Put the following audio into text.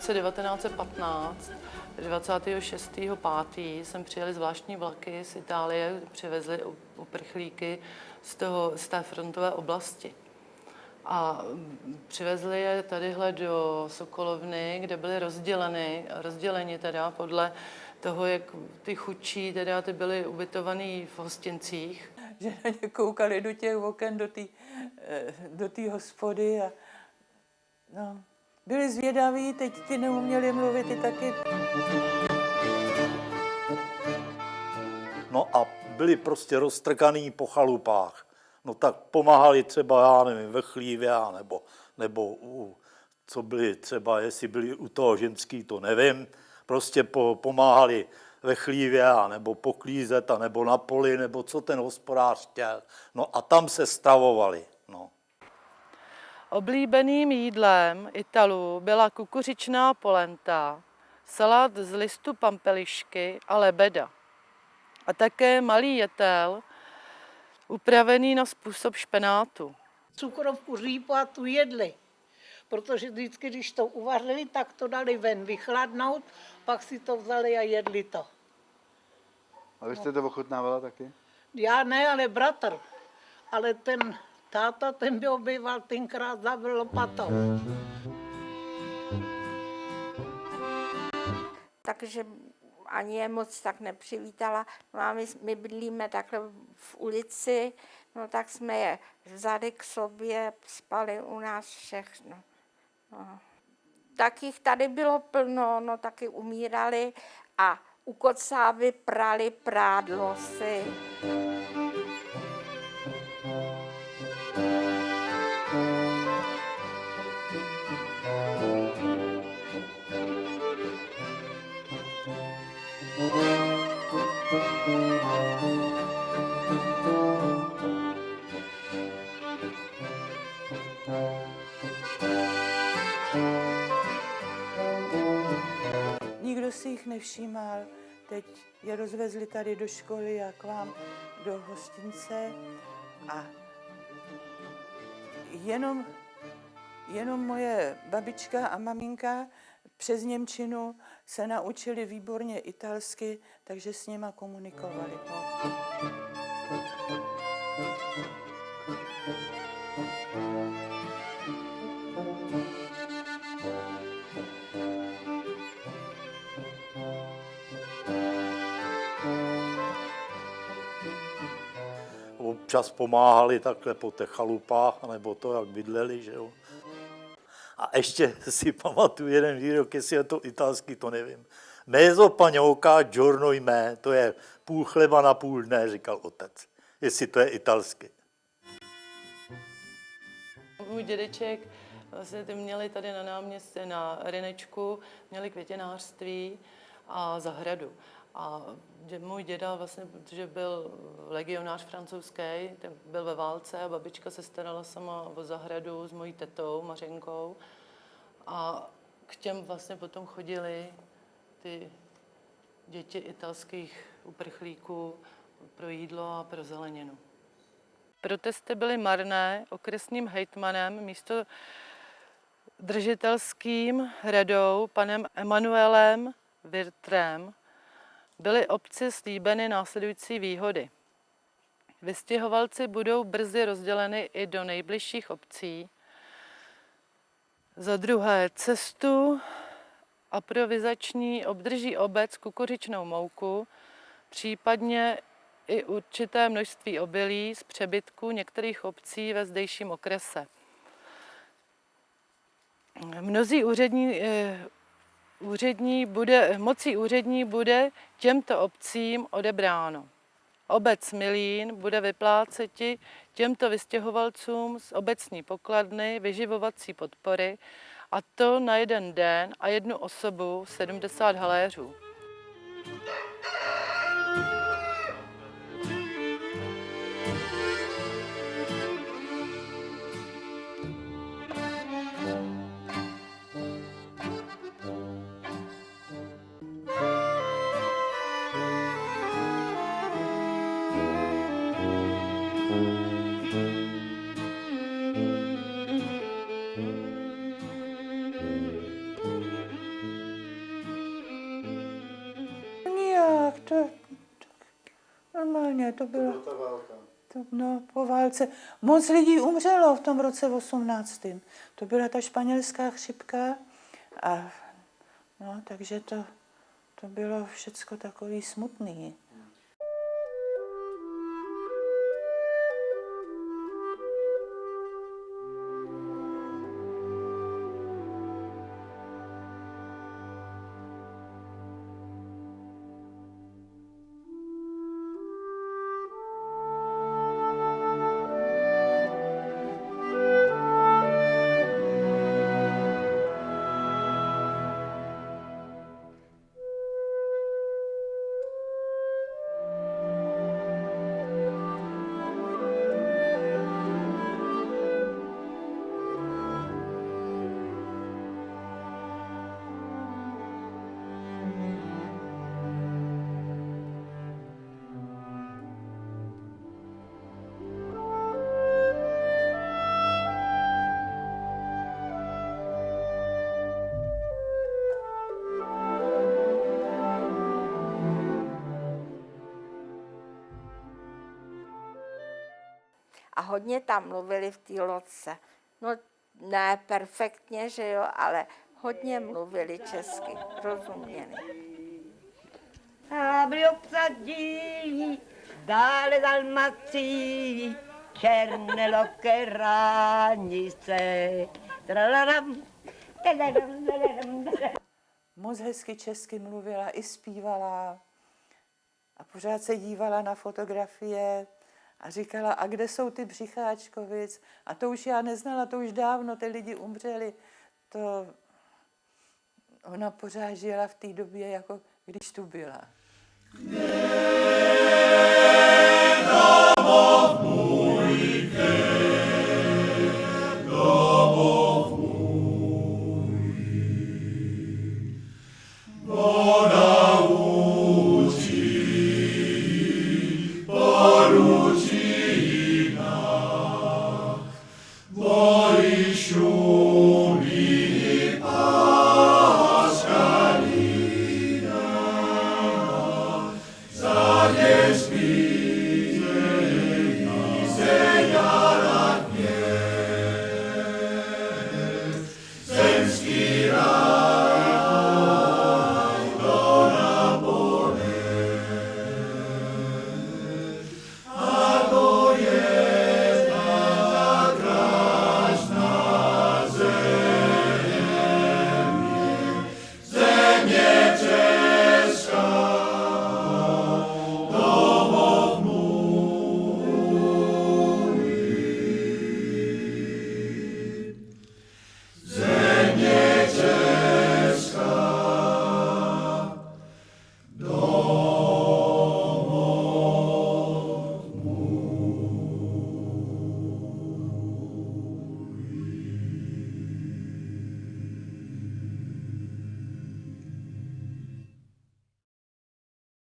roce 1915, 26.5. sem přijeli zvláštní vlaky z Itálie, přivezli uprchlíky z té frontové oblasti. A přivezli je tadyhle do Sokolovny, kde byli rozděleni teda podle toho, jak ty chudší teda ty byly ubytovaný v hostincích. Že na ně koukali do těch oken, do té hospody a no, byli zvědaví, teď ty neuměli mluvit i taky. No a byli prostě roztrkaný po chalupách. No tak pomáhali třeba, já nevím, ve chlívě, nebo co byli třeba, jestli byli u toho ženský, to nevím. Prostě pomáhali ve chlívě, nebo poklízet, nebo na poli, nebo co ten hospodář chtěl. No a tam se stravovali. No. Oblíbeným jídlem Italů byla kukuřičná polenta, salát z listu pampelišky a lebeda. A také malý jetel, upravený na způsob špenátu. Cukrovku, řípu a tu jedli, protože vždycky, když to uvařili, tak to dali ven vychladnout, pak si to vzali a jedli to. A vy jste to ochutnávala taky? Já ne, ale bratr. Ale ten táta, ten by obýval tenkrát za lopatou. Takže ani je moc tak nepřivítala. No a my bydlíme takhle v ulici, no tak jsme je vzali k sobě, spali u nás všechno. No. Tak jich tady bylo plno, no taky umírali a u kocávy prali prádlo si. Nikdo si jich nevšímal. Teď je rozvezli tady do školy a k vám do hostince a jenom moje babička a maminka přes němčinu se naučili výborně italsky, takže s nima komunikovali. Občas pomáhali takhle po těch chalupách, nebo to, jak bydleli, že jo. A ještě si pamatuju jeden výrok, jestli je to italský, to nevím. Mezzo paňouka giorno in me, to je půl chleba na půl dne, říkal otec. Jestli to je italsky. Můj dědeček, vlastně ty měli tady na náměstí, na Rynečku, měli květinářství a zahradu. A můj děda vlastně, protože byl legionář francouzský, ten byl ve válce a babička se starala sama o zahradu s mojí tetou Mařenkou. A k těm vlastně potom chodili ty děti italských uprchlíků pro jídlo a pro zeleninu. Protesty byly marné, okresním hejtmanem místo držitelským hradou panem Emanuelem Virtrem byly obci slíbeny následující výhody. Vystěhovalci budou brzy rozděleni i do nejbližších obcí. Za druhé, cestu aprovizační obdrží obec kukuřičnou mouku, případně i určité množství obilí z přebytku některých obcí ve zdejším okrese. Mocí úřední bude těmto obcím odebráno. Obec Milín bude vypláceti těmto vystěhovalcům z obecní pokladny vyživovací podpory, a to na jeden den a jednu osobu 70 haléřů. to normálně, to bylo... No, po válce. Moc lidí umřelo v tom roce 18. To byla ta španělská chřipka a no, takže to bylo všecko takový smutný. A hodně tam mluvili v té lodce. No ne perfektně, že jo, ale hodně mluvili česky, rozuměli. Abri obsadí, dále dalmací, černé loké ránice. Moc hezky česky mluvila i zpívala a pořád se dívala na fotografie a říkala, a kde jsou ty Břicháčkovic? A to už já neznala, to už dávno, ty lidi umřeli. To ona pořád žila v té době, jako když tu byla.